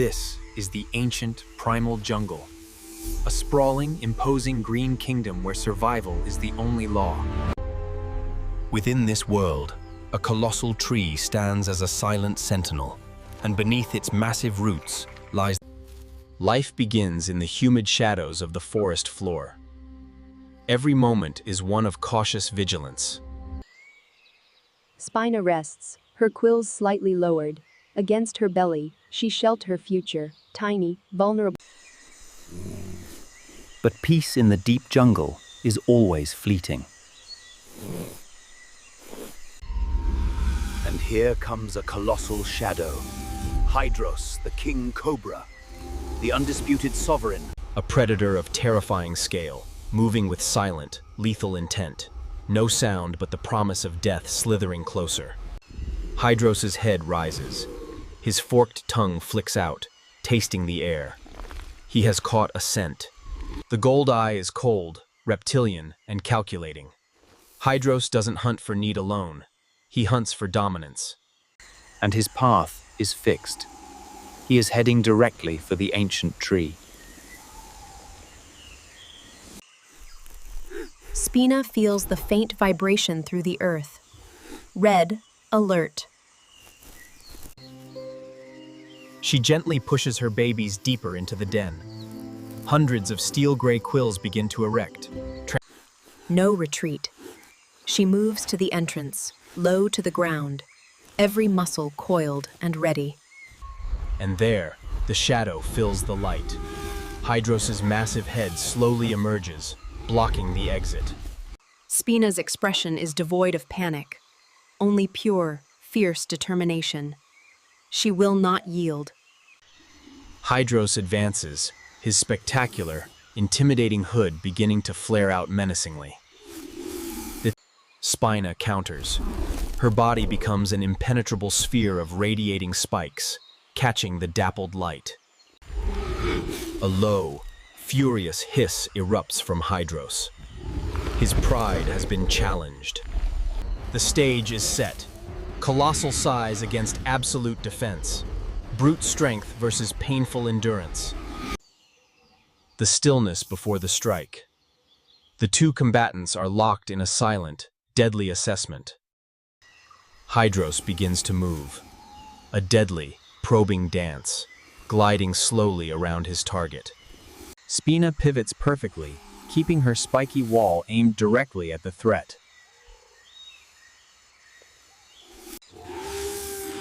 This is the ancient, primal jungle. A sprawling, imposing green kingdom where survival is the only law. Within this world, a colossal tree stands as a silent sentinel, and beneath its massive roots lies... Life begins in the humid shadows of the forest floor. Every moment is one of cautious vigilance. Spina rests, her quills slightly lowered. Against her belly, she sheltered her future, tiny, vulnerable. But peace in the deep jungle is always fleeting. And here comes a colossal shadow. Hydros, the king cobra, the undisputed sovereign. A predator of terrifying scale, moving with silent, lethal intent. No sound but the promise of death slithering closer. Hydros' head rises. His forked tongue flicks out, tasting the air. He has caught a scent. The gold eye is cold, reptilian, and calculating. Hydros doesn't hunt for need alone. He hunts for dominance. And his path is fixed. He is heading directly for the ancient tree. Spina feels the faint vibration through the earth. Red, alert. She gently pushes her babies deeper into the den. Hundreds of steel gray quills begin to erect. No retreat. She moves to the entrance, low to the ground, every muscle coiled and ready. And there, the shadow fills the light. Hydros' massive head slowly emerges, blocking the exit. Spina's expression is devoid of panic, only pure, fierce determination. She will not yield. Hydros advances, his spectacular, intimidating hood beginning to flare out menacingly. Spina counters. Her body becomes an impenetrable sphere of radiating spikes, catching the dappled light. A low, furious hiss erupts from Hydros. His pride has been challenged. The stage is set. Colossal size against absolute defense. Brute strength versus painful endurance. The stillness before the strike. The two combatants are locked in a silent, deadly assessment. Hydros begins to move. A deadly, probing dance, gliding slowly around his target. Spina pivots perfectly, keeping her spiky wall aimed directly at the threat.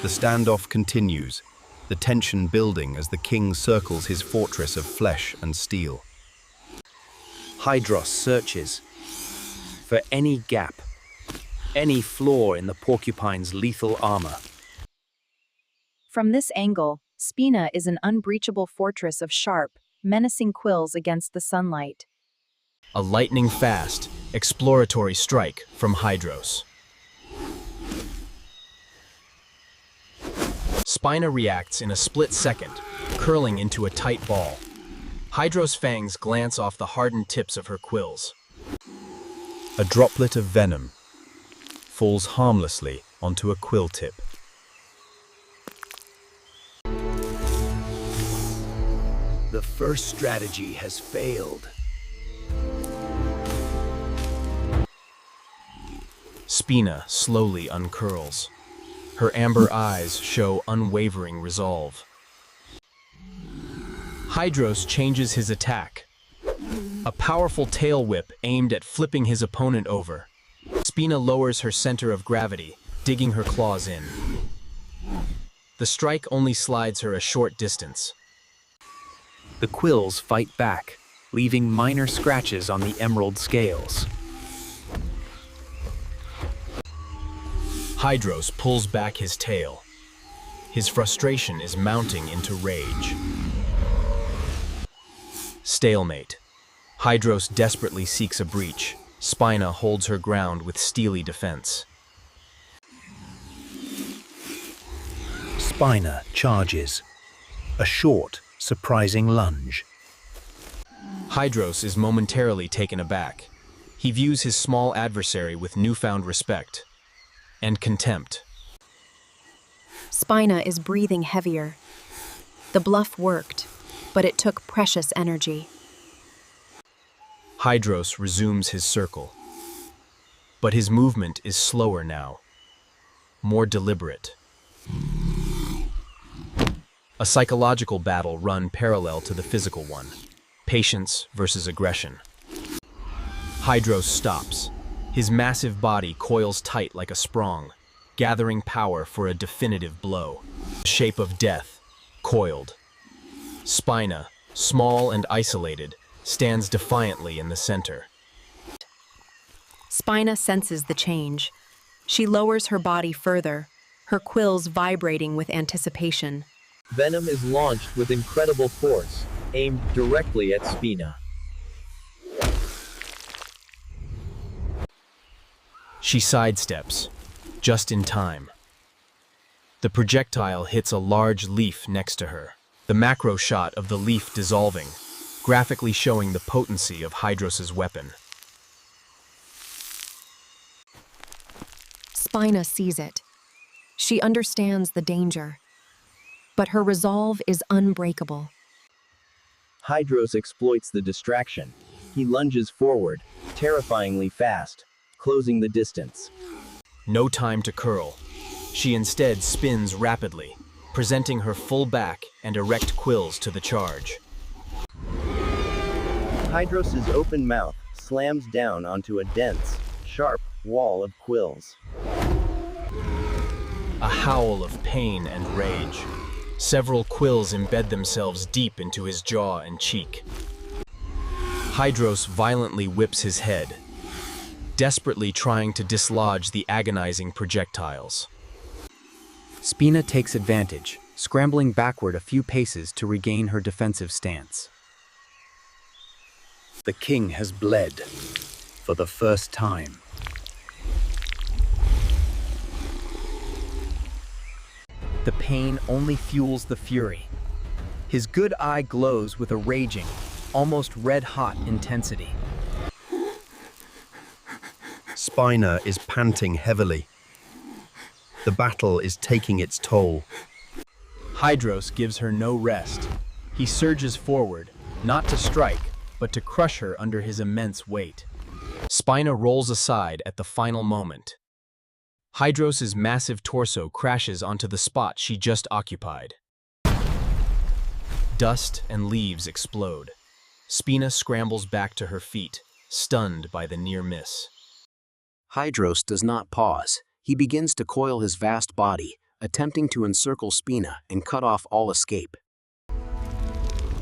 The standoff continues, the tension building as the king circles his fortress of flesh and steel. Hydros searches for any gap, any flaw in the porcupine's lethal armor. From this angle, Spina is an unbreachable fortress of sharp, menacing quills against the sunlight. A lightning-fast, exploratory strike from Hydros. Spina reacts in a split second, curling into a tight ball. Hydros' fangs glance off the hardened tips of her quills. A droplet of venom falls harmlessly onto a quill tip. The first strategy has failed. Spina slowly uncurls. Her amber eyes show unwavering resolve. Hydros changes his attack. A powerful tail whip aimed at flipping his opponent over. Spina lowers her center of gravity, digging her claws in. The strike only slides her a short distance. The quills fight back, leaving minor scratches on the emerald scales. Hydros pulls back his tail. His frustration is mounting into rage. Stalemate. Hydros desperately seeks a breach. Spina holds her ground with steely defense. Spina charges. A short, surprising lunge. Hydros is momentarily taken aback. He views his small adversary with newfound respect and contempt. Spina is breathing heavier. The bluff worked, but it took precious energy. Hydros resumes his circle. But his movement is slower now, more deliberate. A psychological battle run parallel to the physical one. Patience versus aggression. Hydros stops. His massive body coils tight like a sprong, gathering power for a definitive blow. Shape of death, coiled. Spina, small and isolated, stands defiantly in the center. Spina senses the change. She lowers her body further, her quills vibrating with anticipation. Venom is launched with incredible force, aimed directly at Spina. She sidesteps, just in time. The projectile hits a large leaf next to her. The macro shot of the leaf dissolving, graphically showing the potency of Hydros' weapon. Spina sees it. She understands the danger. But her resolve is unbreakable. Hydros exploits the distraction. He lunges forward, terrifyingly fast, closing the distance. No time to curl. She instead spins rapidly, presenting her full back and erect quills to the charge. Hydros' open mouth slams down onto a dense, sharp wall of quills. A howl of pain and rage. Several quills embed themselves deep into his jaw and cheek. Hydros violently whips his head, desperately trying to dislodge the agonizing projectiles. Spina takes advantage, scrambling backward a few paces to regain her defensive stance. The king has bled for the first time. The pain only fuels the fury. His good eye glows with a raging, almost red-hot intensity. Spina is panting heavily. The battle is taking its toll. Hydros gives her no rest. He surges forward, not to strike, but to crush her under his immense weight. Spina rolls aside at the final moment. Hydros' massive torso crashes onto the spot she just occupied. Dust and leaves explode. Spina scrambles back to her feet, stunned by the near miss. Hydros does not pause. He begins to coil his vast body, attempting to encircle Spina and cut off all escape.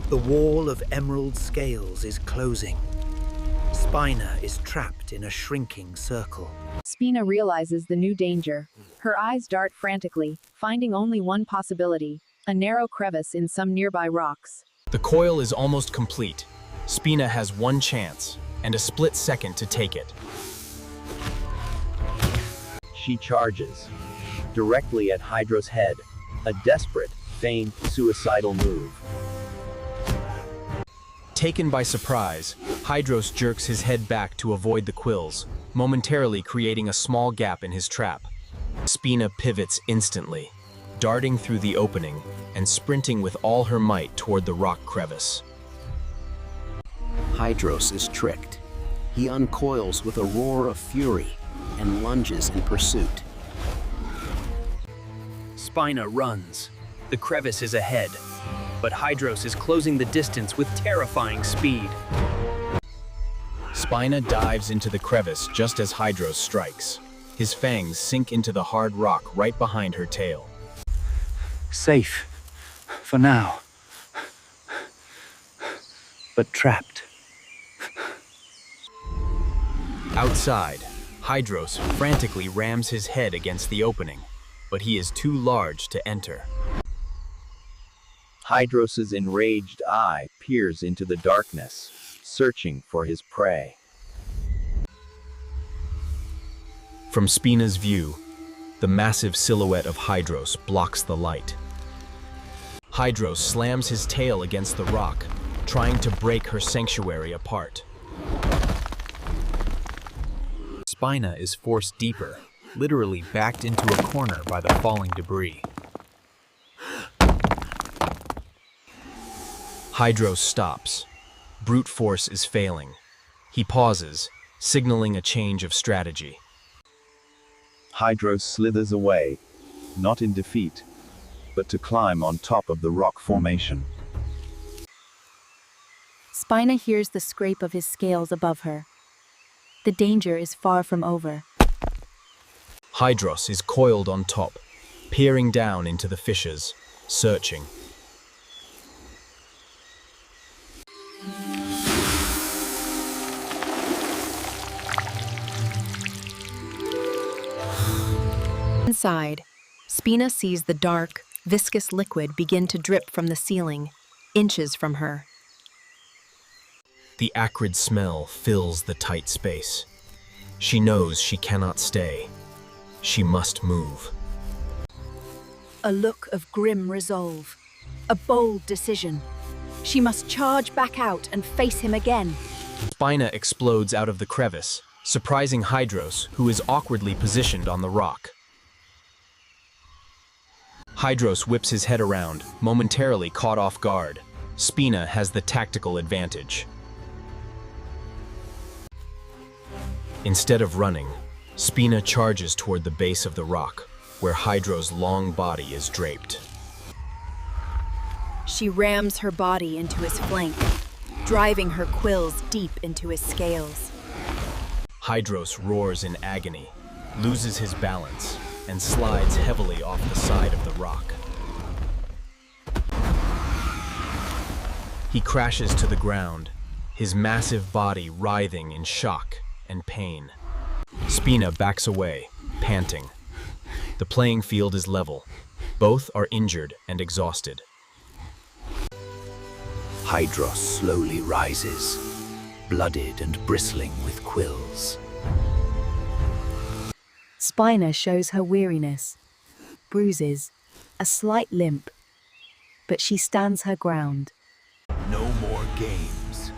The wall of emerald scales is closing. Spina is trapped in a shrinking circle. Spina realizes the new danger. Her eyes dart frantically, finding only one possibility, a narrow crevice in some nearby rocks. The coil is almost complete. Spina has one chance, and a split second to take it. She charges, directly at Hydros' head, a desperate, feigned, suicidal move. Taken by surprise, Hydros jerks his head back to avoid the quills, momentarily creating a small gap in his trap. Spina pivots instantly, darting through the opening and sprinting with all her might toward the rock crevice. Hydros is tricked. He uncoils with a roar of fury and lunges in pursuit. Spina runs. The crevice is ahead, but Hydros is closing the distance with terrifying speed. Spina dives into the crevice just as Hydros strikes. His fangs sink into the hard rock right behind her tail. Safe, for now. But trapped. Outside, Hydros frantically rams his head against the opening, but he is too large to enter. Hydros' enraged eye peers into the darkness, searching for his prey. From Spina's view, the massive silhouette of Hydros blocks the light. Hydros slams his tail against the rock, trying to break her sanctuary apart. Spina is forced deeper, literally backed into a corner by the falling debris. Hydros stops. Brute force is failing. He pauses, signaling a change of strategy. Hydros slithers away, not in defeat, but to climb on top of the rock formation. Spina hears the scrape of his scales above her. The danger is far from over. Hydros is coiled on top, peering down into the fissures, searching. Inside, Spina sees the dark, viscous liquid begin to drip from the ceiling, inches from her. The acrid smell fills the tight space. She knows she cannot stay. She must move. A look of grim resolve. A bold decision. She must charge back out and face him again. Spina explodes out of the crevice, surprising Hydros, who is awkwardly positioned on the rock. Hydros whips his head around, momentarily caught off guard. Spina has the tactical advantage. Instead of running, Spina charges toward the base of the rock, where Hydros' long body is draped. She rams her body into his flank, driving her quills deep into his scales. Hydros roars in agony, loses his balance, and slides heavily off the side of the rock. He crashes to the ground, his massive body writhing in shock and pain. Spina backs away, panting. The playing field is level. Both are injured and exhausted. Hydros slowly rises, blooded and bristling with quills. Spina shows her weariness, bruises, a slight limp, but she stands her ground. No more games.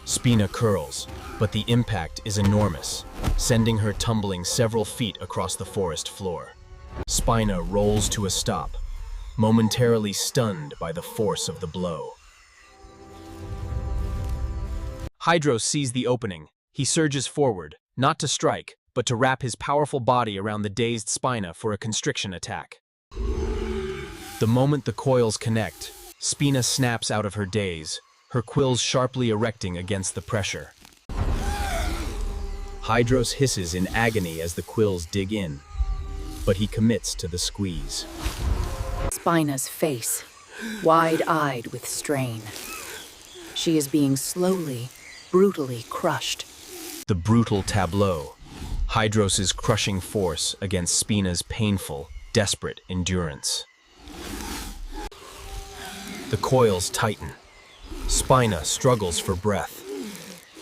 Spina curls, but the impact is enormous, sending her tumbling several feet across the forest floor. Spina rolls to a stop, momentarily stunned by the force of the blow. Hydros sees the opening. He surges forward, not to strike, but to wrap his powerful body around the dazed Spina for a constriction attack. The moment the coils connect, Spina snaps out of her daze, her quills sharply erecting against the pressure. Hydros hisses in agony as the quills dig in, but he commits to the squeeze. Spina's face, wide-eyed with strain. She is being slowly, brutally crushed. The brutal tableau, Hydros' crushing force against Spina's painful, desperate endurance. The coils tighten. Spina struggles for breath.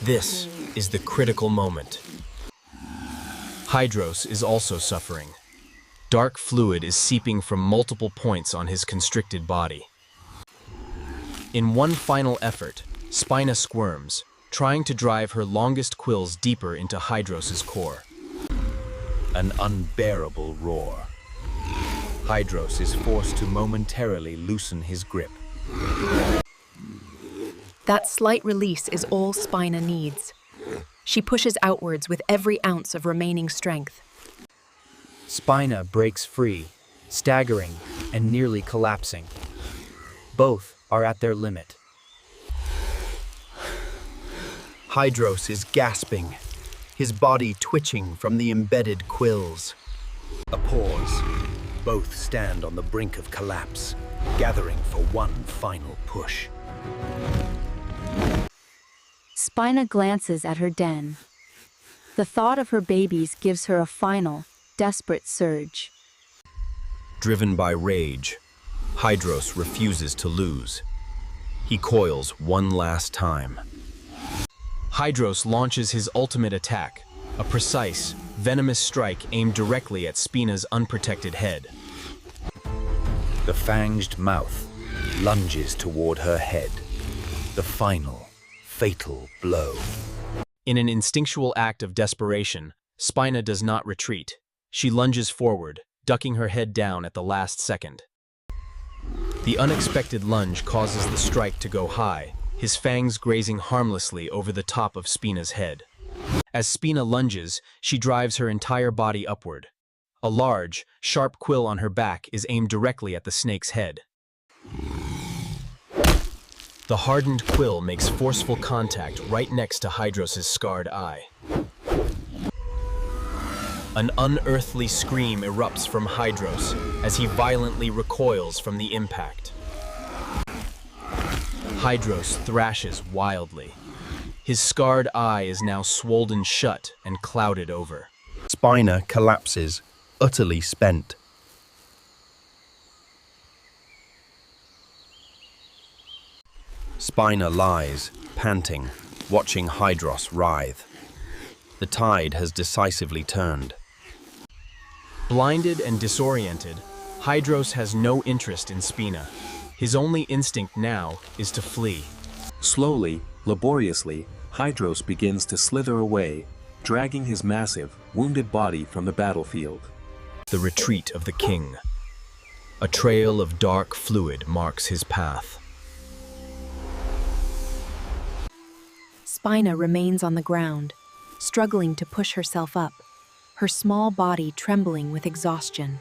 This is the critical moment. Hydros is also suffering. Dark fluid is seeping from multiple points on his constricted body. In one final effort, Spina squirms, trying to drive her longest quills deeper into Hydros' core. An unbearable roar. Hydros is forced to momentarily loosen his grip. That slight release is all Spina needs. She pushes outwards with every ounce of remaining strength. Spina breaks free, staggering and nearly collapsing. Both are at their limit. Hydros is gasping, his body twitching from the embedded quills. A pause. Both stand on the brink of collapse, gathering for one final push. Spina glances at her den. The thought of her babies gives her a final, desperate surge. Driven by rage, Hydros refuses to lose. He coils one last time. Hydros launches his ultimate attack, a precise, venomous strike aimed directly at Spina's unprotected head. The fanged mouth lunges toward her head. The final, fatal blow. In an instinctual act of desperation, Spina does not retreat. She lunges forward, ducking her head down at the last second. The unexpected lunge causes the strike to go high, his fangs grazing harmlessly over the top of Spina's head. As Spina lunges, she drives her entire body upward. A large, sharp quill on her back is aimed directly at the snake's head. The hardened quill makes forceful contact right next to Hydros' scarred eye. An unearthly scream erupts from Hydros as he violently recoils from the impact. Hydros thrashes wildly. His scarred eye is now swollen shut and clouded over. Spina collapses, utterly spent. Spina lies, panting, watching Hydros writhe. The tide has decisively turned. Blinded and disoriented, Hydros has no interest in Spina. His only instinct now is to flee. Slowly, laboriously, Hydros begins to slither away, dragging his massive, wounded body from the battlefield. The retreat of the king. A trail of dark fluid marks his path. Spina remains on the ground, struggling to push herself up, her small body trembling with exhaustion.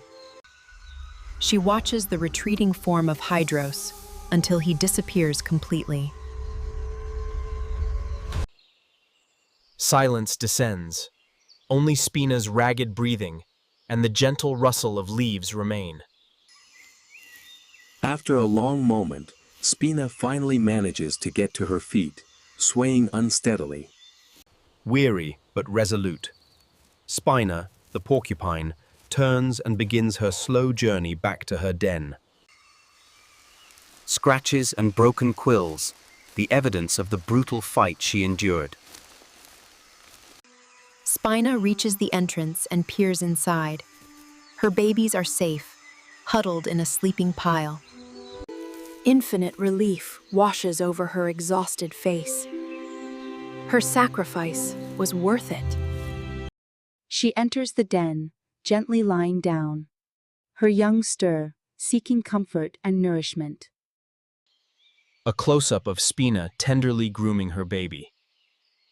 She watches the retreating form of Hydros until he disappears completely. Silence descends. Only Spina's ragged breathing and the gentle rustle of leaves remain. After a long moment, Spina finally manages to get to her feet, swaying unsteadily. Weary but resolute, Spina, the porcupine, turns and begins her slow journey back to her den. Scratches and broken quills, the evidence of the brutal fight she endured. Spina reaches the entrance and peers inside. Her babies are safe, huddled in a sleeping pile. Infinite relief washes over her exhausted face. Her sacrifice was worth it. She enters the den, gently lying down. Her young stir, seeking comfort and nourishment. A close-up of Spina tenderly grooming her baby.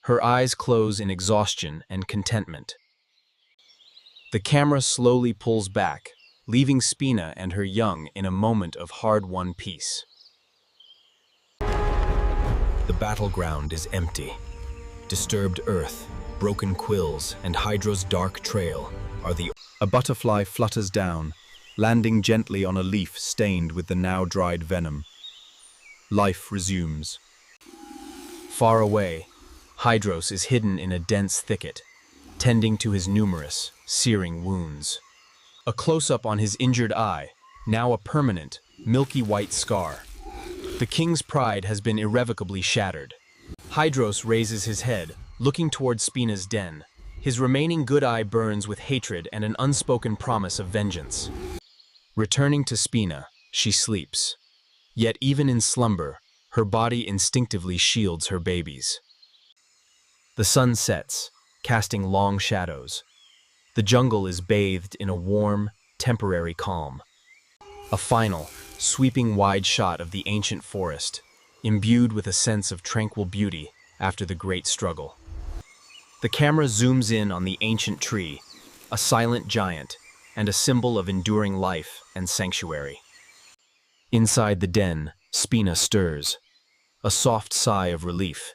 Her eyes close in exhaustion and contentment. The camera slowly pulls back, leaving Spina and her young in a moment of hard-won peace. The battleground is empty. Disturbed earth, broken quills, and Hydros' dark trail are the... A butterfly flutters down, landing gently on a leaf stained with the now dried venom. Life resumes. Far away, Hydros is hidden in a dense thicket, tending to his numerous, searing wounds. A close-up on his injured eye, now a permanent, milky white scar. The king's pride has been irrevocably shattered. Hydros raises his head, looking toward Spina's den. His remaining good eye burns with hatred and an unspoken promise of vengeance. Returning to Spina, she sleeps. Yet even in slumber, her body instinctively shields her babies. The sun sets, casting long shadows. The jungle is bathed in a warm, temporary calm. A final, sweeping wide shot of the ancient forest, imbued with a sense of tranquil beauty after the great struggle. The camera zooms in on the ancient tree, a silent giant, and a symbol of enduring life and sanctuary. Inside the den, Spina stirs. A soft sigh of relief.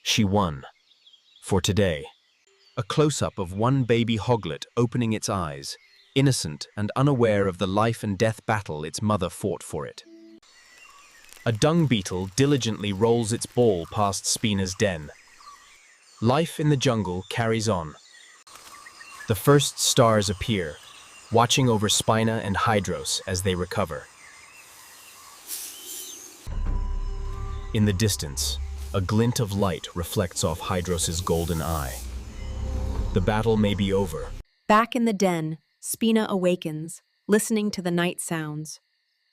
She won. For today. A close-up of one baby hoglet opening its eyes, innocent and unaware of the life and death battle its mother fought for it. A dung beetle diligently rolls its ball past Spina's den. Life in the jungle carries on. The first stars appear, watching over Spina and Hydros as they recover. In the distance, a glint of light reflects off Hydros' golden eye. The battle may be over. Back in the den, Spina awakens, listening to the night sounds.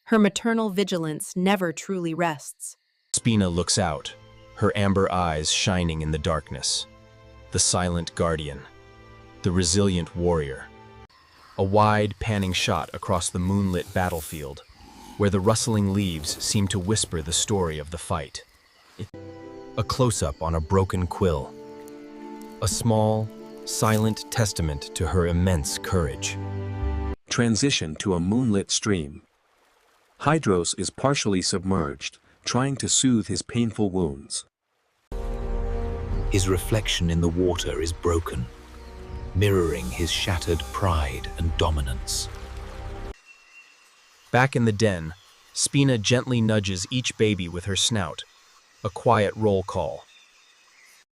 Her maternal vigilance never truly rests. Spina looks out, her amber eyes shining in the darkness. The silent guardian, the resilient warrior. a wide, panning shot across the moonlit battlefield, where the rustling leaves seem to whisper the story of the fight. A close-up on a broken quill, a small, silent testament to her immense courage. Transition to a moonlit stream. Hydros is partially submerged, trying to soothe his painful wounds. His reflection in the water is broken, mirroring his shattered pride and dominance. Back in the den, Spina gently nudges each baby with her snout, a quiet roll call.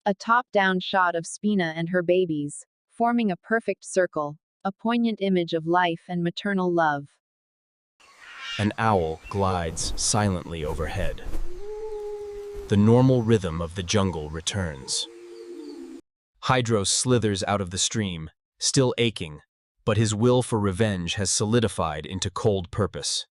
A top-down shot of Spina and her babies, forming a perfect circle, a poignant image of life and maternal love. An owl glides silently overhead. The normal rhythm of the jungle returns. Hydros slithers out of the stream, still aching, but his will for revenge has solidified into cold purpose.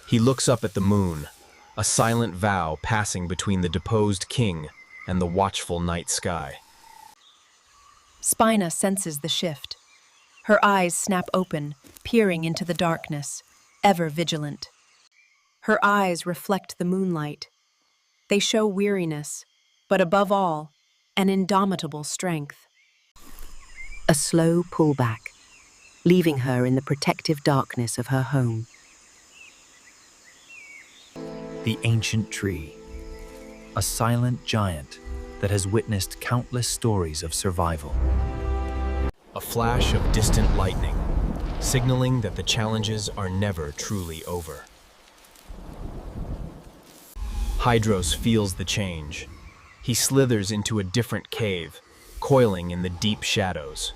He looks up at the moon, a silent vow passing between the deposed king and the watchful night sky. Spina senses the shift. Her eyes snap open, peering into the darkness, ever vigilant. Her eyes reflect the moonlight. They show weariness, but above all, an indomitable strength. A slow pullback, leaving her in the protective darkness of her home. The ancient tree, a silent giant that has witnessed countless stories of survival. A flash of distant lightning, signaling that the challenges are never truly over. Hydros feels the change. He slithers into a different cave, coiling in the deep shadows.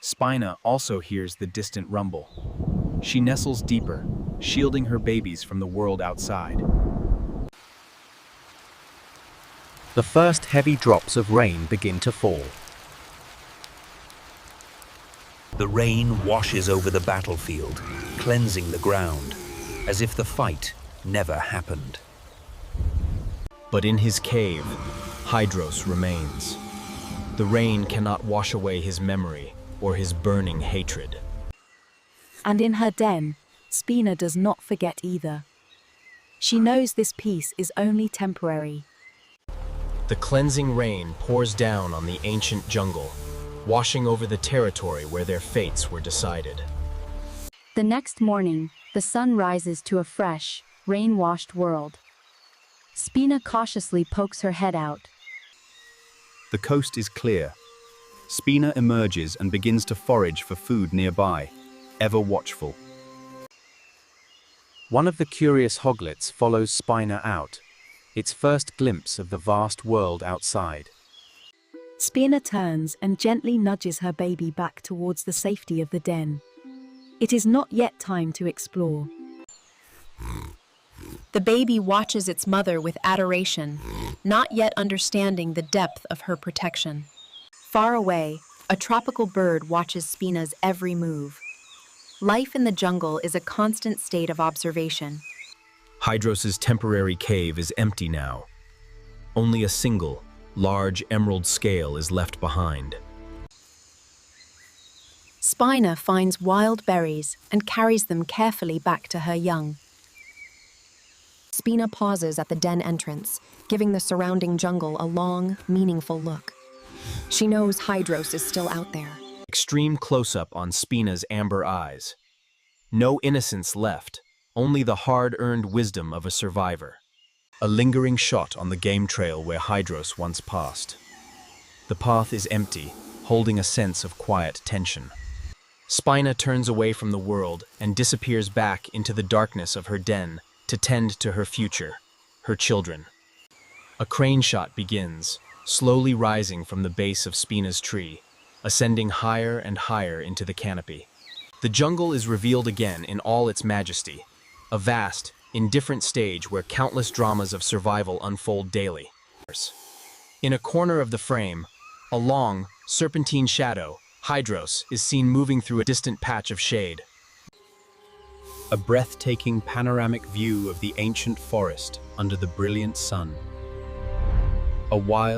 Spina also hears the distant rumble. She nestles deeper, shielding her babies from the world outside. The first heavy drops of rain begin to fall. The rain washes over the battlefield, cleansing the ground, as if the fight never happened. But in his cave, Hydros remains. The rain cannot wash away his memory or his burning hatred. And in her den, Spina does not forget either. She knows this peace is only temporary. The cleansing rain pours down on the ancient jungle, washing over the territory where their fates were decided. The next morning, the sun rises to a fresh, rain-washed world. Spina cautiously pokes her head out. The coast is clear. Spina emerges and begins to forage for food nearby, ever watchful. One of the curious hoglets follows Spina out, its first glimpse of the vast world outside. Spina turns and gently nudges her baby back towards the safety of the den. It is not yet time to explore. The baby watches its mother with adoration, not yet understanding the depth of her protection. Far away, a tropical bird watches Spina's every move. Life in the jungle is a constant state of observation. Hydros' temporary cave is empty now. Only a single, large emerald scale is left behind. Spina finds wild berries and carries them carefully back to her young. Spina pauses at the den entrance, giving the surrounding jungle a long, meaningful look. She knows Hydros is still out there. Extreme close-up on Spina's amber eyes. No innocence left, only the hard-earned wisdom of a survivor. A lingering shot on the game trail where Hydros once passed. The path is empty, holding a sense of quiet tension. Spina turns away from the world and disappears back into the darkness of her den to tend to her future, her children. A crane shot begins, slowly rising from the base of Spina's tree, ascending higher and higher into the canopy. The jungle is revealed again in all its majesty, a vast, indifferent stage where countless dramas of survival unfold daily. In a corner of the frame, a long, serpentine shadow, Hydros, is seen moving through a distant patch of shade. A breathtaking panoramic view of the ancient forest under the brilliant sun. A wild